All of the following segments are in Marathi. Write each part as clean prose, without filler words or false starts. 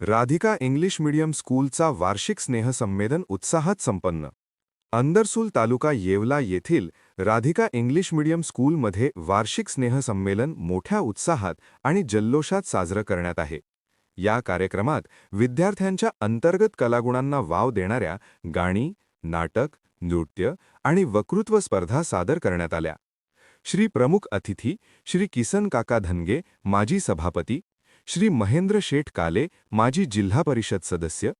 राधिका इंग्लिश मीडियम स्कूलचा वार्षिक स्नेहसंमेलन उत्साहात संपन्न. अंदरसूल तालुका येवला येथील राधिका इंग्लिश मीडियम स्कूलमध्ये वार्षिक स्नेहसंमेलन मोठ्या उत्साहात आणि जल्लोषात साजरं करण्यात आहे. या कार्यक्रमात विद्यार्थ्यांच्या अंतर्गत कलागुणांना वाव देणाऱ्या गाणी, नाटक, नृत्य आणि वक्तृत्व स्पर्धा सादर करण्यात आल्या. श्री प्रमुख अतिथी श्री किसन काका धनगे, माजी सभापती, श्री महेंद्र शेठ काले, माजी जिल्हा परिषद सदस्य,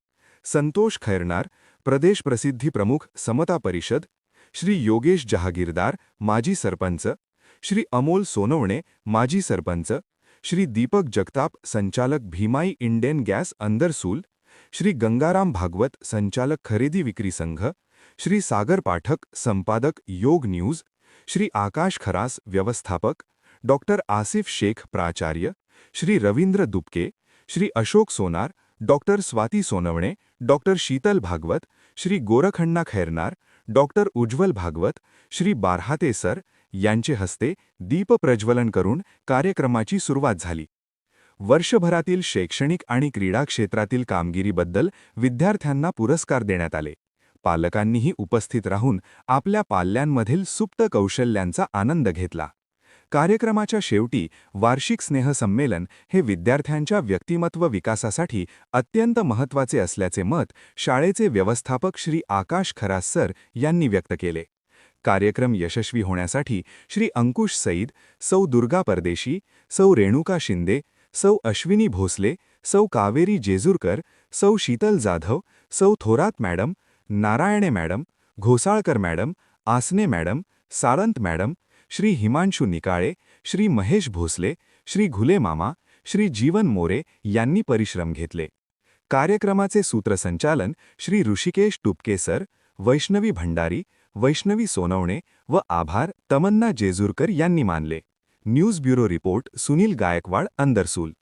संतोष खैरनार, प्रदेश प्रसिद्धी प्रमुख समता परिषद, श्री योगेश जहागीरदार, माजी सरपंच, श्री अमोल सोनवणे, माजी सरपंच, श्री दीपक जगताप, संचालक भीमाई इंडेन गॅस अंदरसूल, श्री गंगाराम भागवत, संचालक खरेदी विक्री संघ, श्री सागर पाठक, संपादक योग न्यूज, श्री आकाश खरास, व्यवस्थापक, डॉक्टर आसिफ शेख, प्राचार्य, Shri Ravindra Dubke, Shri Ashok Sonar, doctor Swati Sonawane, doctor Sheetal Bhagwat, Shri Gorakhanna Khairnar, doctor Ujjwal Bhagwat, Shri Barhate sir यांचे हस्ते दीपप्रज्वलन करून कार्यक्रमाची सुरुवात झाली. वर्षभरातील शैक्षणिक आणि क्रीडा क्षेत्रातील कामगिरीबद्दल विद्यार्थ्यांना पुरस्कार देण्यात आले. पालकांनीही उपस्थित राहून आपल्या पाल्यांमधील सुप्त कौशल्यांचा आनंद घेतला. कार्यक्रमाच्या शेवटी वार्षिक स्नेहसंमेलन हे विद्यार्थ्यांच्या व्यक्तिमत्व विकासासाठी अत्यंत महत्त्वाचे असल्याचे मत शाळेचे व्यवस्थापक श्री आकाश खरास सर यांनी व्यक्त केले. कार्यक्रम यशस्वी होण्यासाठी श्री अंकुश सईद, सौ दुर्गा परदेशी, सौ रेणुका शिंदे, सौ अश्विनी भोसले, सौ कावेरी जेजुरकर, सौ Sheetal Jadhav, Sau Thorat madam, Narayane madam, Ghosalkar madam, Asane madam, Salant madam, Shri Himanshu Nikale, Shri Mahesh Bhosale, Shri Ghule मामा, श्री जीवन मोरे यांनी परिश्रम घेतले. कार्यक्रमाचे सूत्रसंचालन श्री ऋषिकेश टुपके सर, वैष्णवी भंडारी, वैष्णवी सोनवणे व आभार तमन्ना जेजुरकर यांनी मानले. News bureau report Sunil Gaikwad, Andarsul.